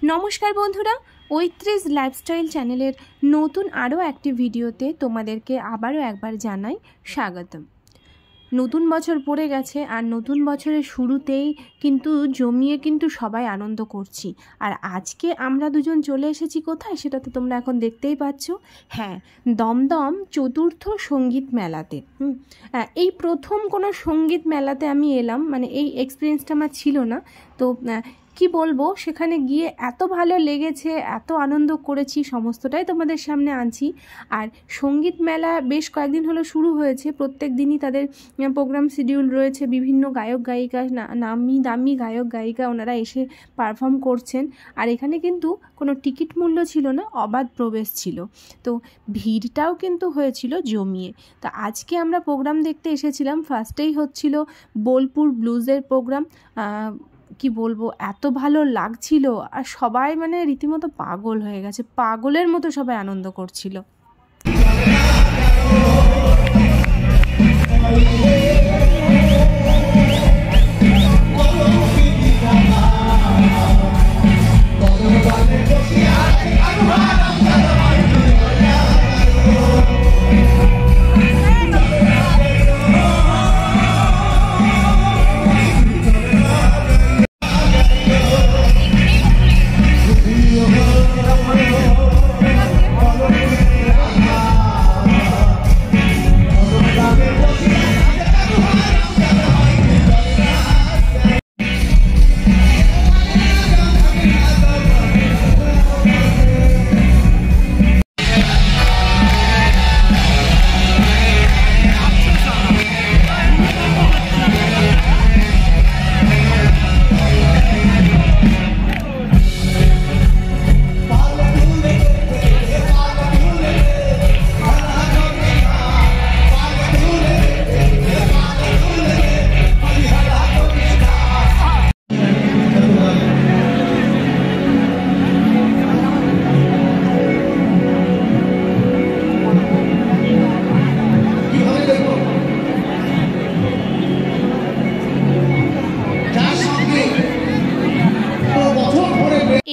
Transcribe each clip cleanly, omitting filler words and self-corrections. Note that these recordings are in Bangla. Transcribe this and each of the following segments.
नमस्कार बंधुरा ओइत्रिज लाइफस्टाइल चैनेलेर नतून आरो एकटी भिडियोते तोमादेरके आबारो एकबार जानाई स्वागतम। नतून बछर पड़े गेछे आर नतून बछरेर शुरूतेई किन्तु जमिए किन्तु सबाई आनंद करछि। आर आजके आमरा दुजन चले एसेछि कोथाय सेटा तो तोमरा एखन देखतेई पाচ্ছো। हाँ, दमदम चतुर्थ संगीत मेलाते এই प्रथम कोनो संगीत मेलाते आमी एलाम, माने এই एक्सपिरियेंसटा आमार छिलो ना। तो কি বলবো, সেখানে গিয়ে এত ভালো লেগেছে, এত আনন্দ করেছি, সমস্তটাই তোমাদের সামনে আনছি। আর সঙ্গীত মেলা বেশ কয়েকদিন হলো শুরু হয়েছে, প্রত্যেক দিনই তাদের প্রোগ্রাম শিডিউল রয়েছে, বিভিন্ন গায়ক গায়িকা, নামি দামি গায়ক গায়িকা ওনারা এসে পারফর্ম করছেন। আর এখানে কিন্তু কোনো টিকিট মূল্য ছিল না, অবাধ প্রবেশ ছিল। তো ভিড়টাও কিন্তু হয়েছিল জমিয়ে। তো আজকে আমরা প্রোগ্রাম দেখতে এসেছিলাম, ফার্স্টেই হচ্ছিল বোলপুর ব্লুজের প্রোগ্রাম। কি বলবো, এত ভালো লাগছিল আর সবাই মানে রীতিমতো পাগল হয়ে গেছে, পাগলের মতো সবাই আনন্দ করছিল।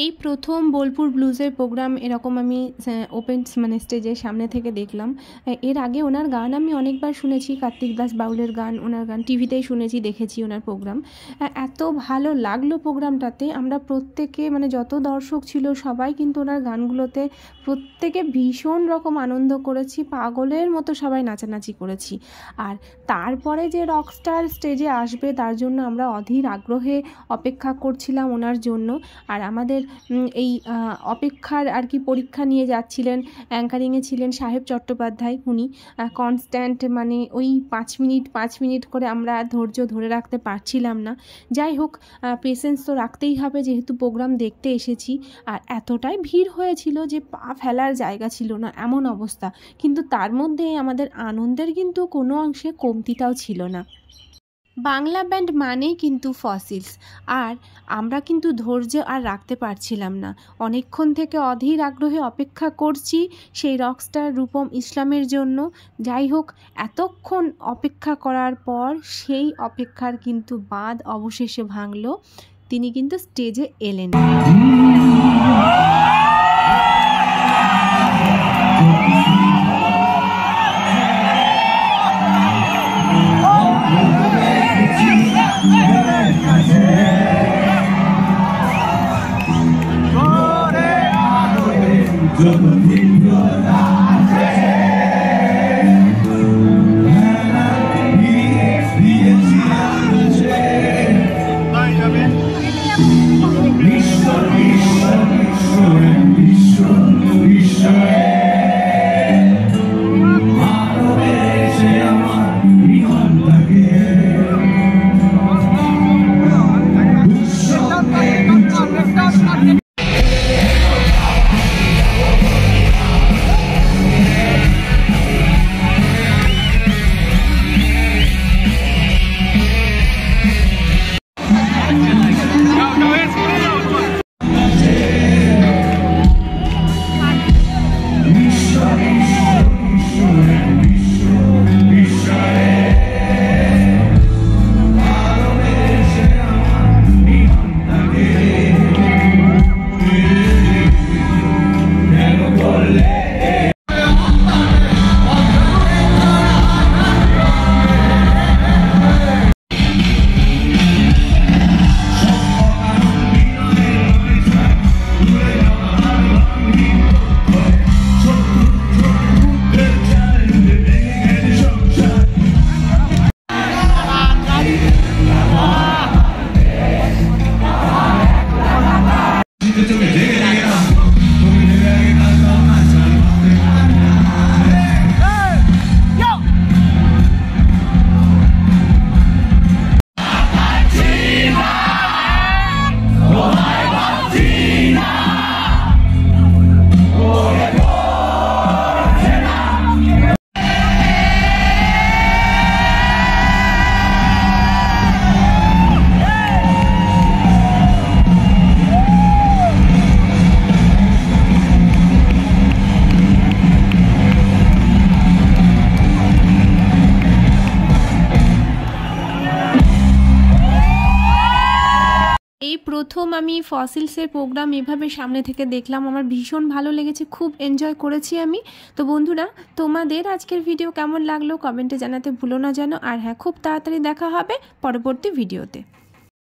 এই প্রথম বোলপুর ব্লুজের প্রোগ্রাম এরকম আমি ওপেন মানে স্টেজের সামনে থেকে দেখলাম। এর আগে ওনার গান আমি অনেকবার শুনেছি, কার্তিক দাস বাউলের গান, ওনার গান টিভিতেই শুনেছি, দেখেছি ওনার প্রোগ্রাম। এত ভালো লাগলো প্রোগ্রামটাতে। আমরা প্রত্যেকে মানে যত দর্শক ছিল সবাই কিন্তু ওনার গানগুলোতে প্রত্যেকে ভীষণ রকম আনন্দ করেছি, পাগলের মতো সবাই নাচানাচি করেছি। আর তারপরে যে রকস্টার স্টেজে আসবে তার জন্য আমরা অধীর আগ্রহে অপেক্ষা করছিলাম ওনার জন্য। আর আমাদের এই অপেক্ষার আর কি পরীক্ষা নিয়ে যাচ্ছিলেন, অ্যাঙ্কারিংয়ে ছিলেন সাহেব চট্টোপাধ্যায়। উনি কনস্ট্যান্ট মানে ওই 5 মিনিট করে আমরা ধৈর্য ধরে রাখতে পারছিলাম না। যাই হোক, পেশেন্স তো রাখতেই হবে যেহেতু প্রোগ্রাম দেখতে এসেছি। আর এতটাই ভিড় হয়েছিল যে পা ফেলার জায়গা ছিল না, এমন অবস্থা। কিন্তু তার মধ্যে আমাদের আনন্দের কিন্তু কোনো অংশে কমতিটাও ছিল না। বাংলা ব্যান্ড মানেই কিন্তু ফসিলস, আর আমরা কিন্তু ধৈর্য আর রাখতে পারছিলাম না। অনেকক্ষণ থেকে অধীর আগ্রহে অপেক্ষা করছি সেই রকস্টার রূপম ইসলামের জন্য। যাই হোক, এতক্ষণ অপেক্ষা করার পর সেই অপেক্ষার কিন্তু বাঁধ অবশেষে ভাঙল, তিনি কিন্তু স্টেজে এলেন। এই প্রথম আমি ফসিলসের প্রোগ্রাম এভাবে সামনে থেকে দেখলাম, আমার ভীষণ ভালো লেগেছে, খুব এনজয় করেছি আমি। তো বন্ধুরা, তোমাদের আজকের ভিডিও কেমন লাগলো কমেন্টে জানাতে ভুলো না যেন। আর হ্যাঁ, খুব তাড়াতাড়ি দেখা হবে পরবর্তী ভিডিওতে।